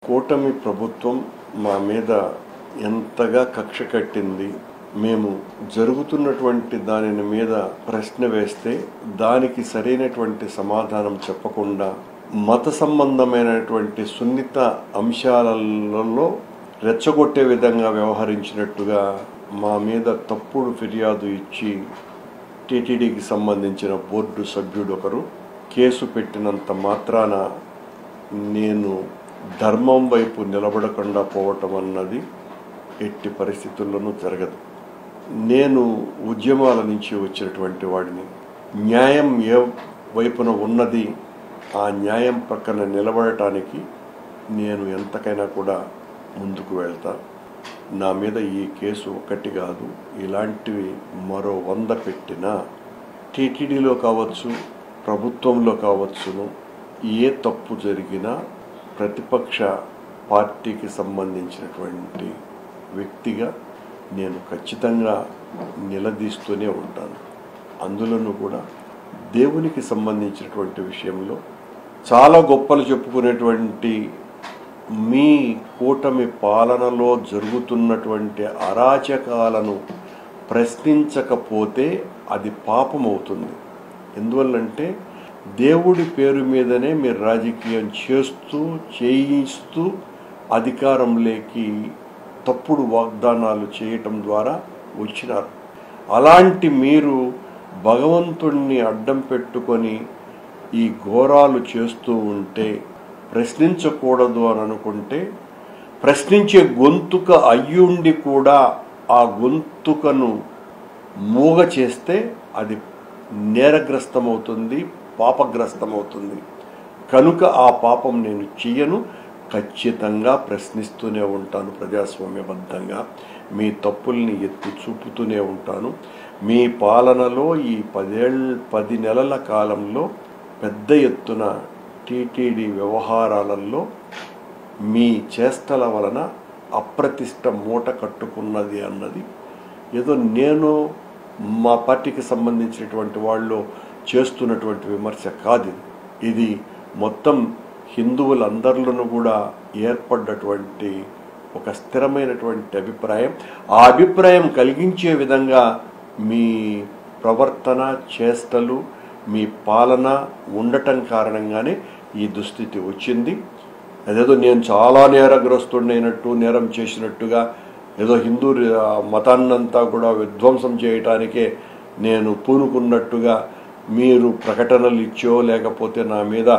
కూటమి ప్రభుత్వం మా మీద ఎంతగా కక్ష కట్టింది. మేము జరుగుతున్నటువంటి దాని మీద ప్రశ్న వేస్తే దానికి సరైనటువంటి సమాధానం చెప్పకుండా మత సంబంధమైనటువంటి సున్నిత అంశాలలో రెచ్చగొట్టే విధంగా వ్యవహరించినట్టుగా మా మీద తప్పుడు ఫిర్యాదు ఇచ్చి టీటీడీకి సంబంధించిన బోర్డు సభ్యుడు ఒకరు కేసు పెట్టినంత మాత్రాన నేను ధర్మం వైపు నిలబడకుండా పోవటం అన్నది ఎట్టి పరిస్థితుల్లోనూ జరగదు. నేను ఉద్యమాల నుంచి వచ్చినటువంటి వాడిని. న్యాయం ఏ వైపున ఉన్నది ఆ న్యాయం పక్కన నిలబడటానికి నేను ఎంతకైనా కూడా ముందుకు వెళ్తా. నా మీద ఈ కేసు ఒకటి కాదు, ఇలాంటివి మరో 100 పెట్టినా టీటీడీలో కావచ్చు, ప్రభుత్వంలో కావచ్చును, ఏ తప్పు జరిగినా ప్రతిపక్ష పార్టీకి సంబంధించినటువంటి వ్యక్తిగా నేను ఖచ్చితంగా నిలదీస్తూనే ఉంటాను. అందులోనూ కూడా దేవునికి సంబంధించినటువంటి విషయంలో చాలా గొప్పలు చెప్పుకునేటువంటి మీ కూటమి పాలనలో జరుగుతున్నటువంటి అరాచకాలను ప్రశ్నించకపోతే అది పాపమవుతుంది. ఎందువల్లంటే దేవుడి పేరు మీదనే మీరు రాజకీయం చేయిస్తూ అధికారంలోకి తప్పుడు వాగ్దానాలు చేయటం ద్వారా వచ్చినారు. అలాంటి మీరు భగవంతుణ్ణి అడ్డం పెట్టుకొని ఈ ఘోరాలు చేస్తూ ఉంటే ప్రశ్నించకూడదు అని అనుకుంటే, ప్రశ్నించే గొంతుక అయ్యుండి కూడా ఆ గొంతుకను మూగ చేస్తే అది నేరగ్రస్తమవుతుంది, పాపగ్రస్తమవుతుంది. కనుక ఆ పాపం నేను చెయ్యను. ఖచ్చితంగా ప్రశ్నిస్తూనే ఉంటాను. ప్రజాస్వామ్యబద్ధంగా మీ తప్పుల్ని ఎత్తి చూపుతూనే ఉంటాను. మీ పాలనలో ఈ 10 నెలల కాలంలో పెద్ద ఎత్తున టీటీడీ వ్యవహారాలలో మీ చేష్టల వలన అప్రతిష్ట మూట కట్టుకున్నది అన్నది ఏదో నేను మా పార్టీకి సంబంధించినటువంటి వాళ్ళు చేస్తున్నటువంటి విమర్శ కాదు. ఇది మొత్తం హిందువులందరిలోనూ కూడా ఏర్పడ్డటువంటి ఒక స్థిరమైనటువంటి అభిప్రాయం. ఆ అభిప్రాయం కలిగించే విధంగా మీ ప్రవర్తన, చేష్టలు, మీ పాలన ఉండటం కారణంగానే ఈ దుస్థితి వచ్చింది. అదేదో నేను చాలా నేరగ్రస్తుడైనట్టు, నేరం చేసినట్టుగా, ఏదో హిందూ మతాన్నంతా కూడా విధ్వంసం చేయటానికే నేను పూనుకున్నట్టుగా మీరు ప్రకటనలు ఇచ్చో, లేకపోతే నా మీద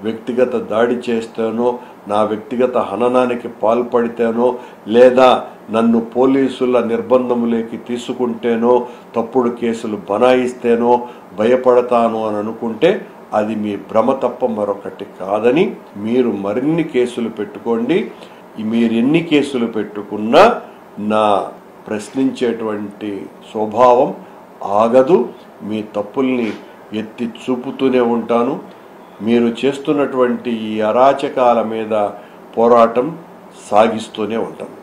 వ్యక్తిగత దాడి చేస్తేనో, నా వ్యక్తిగత హననానికి పాల్పడితేనో, లేదా నన్ను పోలీసుల నిర్బంధములోకి తీసుకుంటేనో, తప్పుడు కేసులు బనాయిస్తేనో భయపడతాను అని అనుకుంటే అది మీ భ్రమ తప్ప మరొకటి కాదని, మీరు మరిన్ని కేసులు పెట్టుకోండి. మీరు ఎన్ని కేసులు పెట్టుకున్నా నా ప్రశ్నించేటువంటి స్వభావం ఆగదు. మీ తప్పుల్ని ఎత్తి చూపుతూనే ఉంటాను. మీరు చేస్తున్నటువంటి ఈ అరాచకాల మీద పోరాటం సాగిస్తూనే ఉంటాను.